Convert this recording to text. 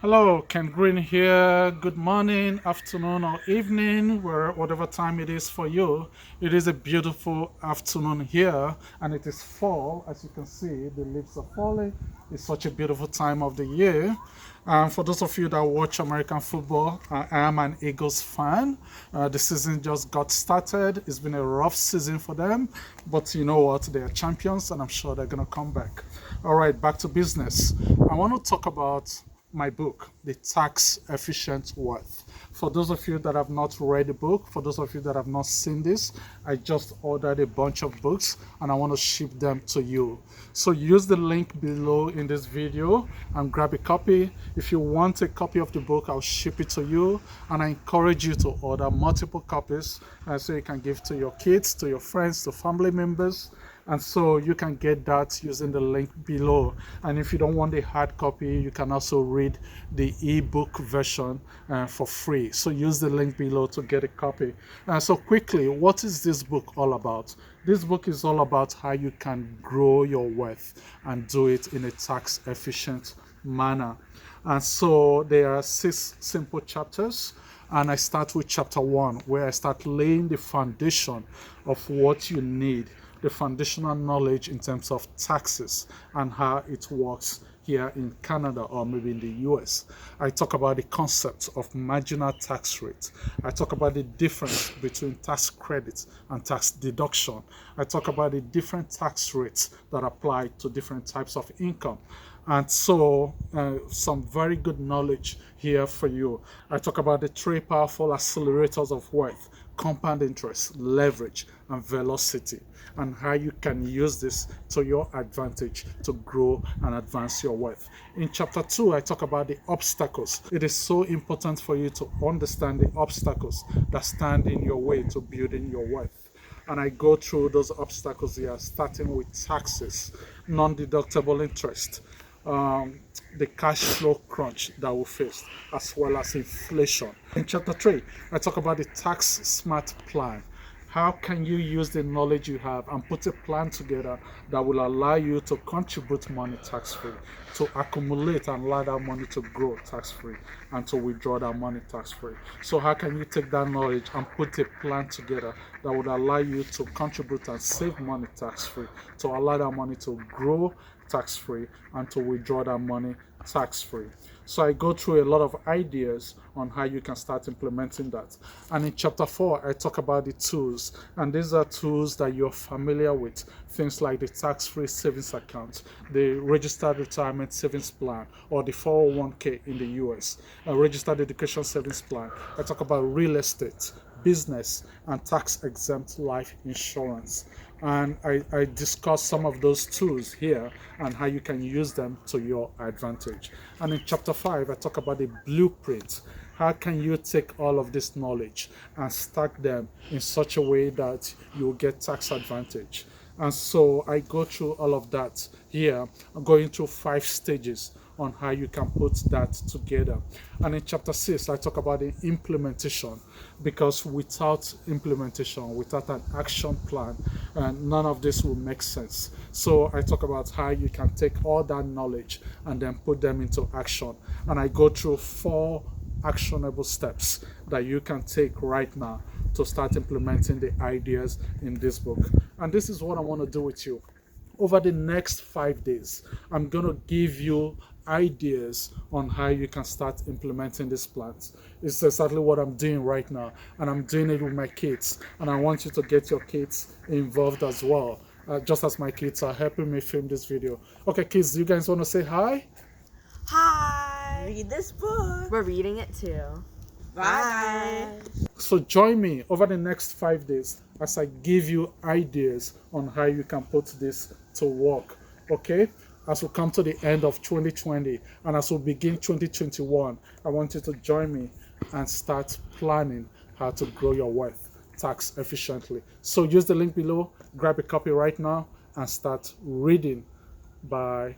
Hello, Ken Green here. Good morning, afternoon, or evening, whatever time it is for you. It is a beautiful afternoon here, and it is fall. As you can see, the leaves are falling. It's such a beautiful time of the year. For those of you that watch American football, I am an Eagles fan. The season just got started. It's been a rough season for them, but you know what? They are champions, and I'm sure they're going to come back. All right, back to business. I want to talk about my book, The Tax Efficient Wealth. For those of you that have not read the book, for those of you that have not seen this, I just ordered a bunch of books and I want to ship them to you. So use the link below in this video and grab a copy. If you want a copy of the book, I'll ship it to you, and I encourage you to order multiple copies so you can give to your kids, to your friends, to family members. And so you can get that using the link below. And if you don't want a hard copy, you can also read the ebook version for free. So use the link below to get a copy. So quickly, what is this book all about? This book is all about how you can grow your wealth and do it in a tax efficient manner. And so there are 6 simple chapters. And I start with chapter 1, where I start laying the foundation of what you need, the foundational knowledge in terms of taxes and how it works here in Canada or maybe in the US. I talk about the concept of marginal tax rate. I talk about the difference between tax credits and tax deduction. I talk about the different tax rates that apply to different types of income. And so some very good knowledge here for you. I talk about the 3 powerful accelerators of wealth: compound interest, leverage, and velocity, and how you can use this to your advantage to grow and advance your wealth. In chapter 2, I talk about the obstacles. It is so important for you to understand the obstacles that stand in your way to building your wealth. And I go through those obstacles here, starting with taxes, non-deductible interest, the cash flow crunch that we face, as well as inflation. In chapter 3, I talk about the tax smart plan. How can you use the knowledge you have and put a plan together that will allow you to contribute money tax-free, to accumulate and allow that money to grow tax-free, and to withdraw that money tax-free? So how can you take that knowledge and put a plan together that would allow you to contribute and save money tax-free, to allow that money to grow tax-free, and to withdraw that money tax-free? So I go through a lot of ideas on how you can start implementing that. And in chapter 4, I talk about the tools. And these are tools that you're familiar with. Things like the tax-free savings account, the registered retirement savings plan, or the 401k in the US, a registered education savings plan. I talk about real estate, business, and tax-exempt life insurance. And I discuss some of those tools here and how you can use them to your advantage. And in chapter 5, I talk about the blueprint. How can you take all of this knowledge and stack them in such a way that you'll get tax advantage? And so I go through all of that here. I'm going through 5 stages on how you can put that together. And in chapter 6, I talk about the implementation, because without implementation, without an action plan, none of this will make sense. So I talk about how you can take all that knowledge and then put them into action. And I go through 4 actionable steps that you can take right now to start implementing the ideas in this book. And this is what I want to do with you. Over the next 5 days, I'm going to give you ideas on how you can start implementing these plans. It's exactly what I'm doing right now, and I'm doing it with my kids, and I want you to get your kids involved as well, just as my kids are helping me film this video. Okay, kids, do you guys want to say hi? Hi! Read this book. We're reading it too. Bye. So join me over the next 5 days as I give you ideas on how you can put this to work. Okay? As we come to the end of 2020 and as we begin 2021, I want you to join me and start planning how to grow your wealth tax efficiently. So use the link below, grab a copy right now, and start reading. Bye.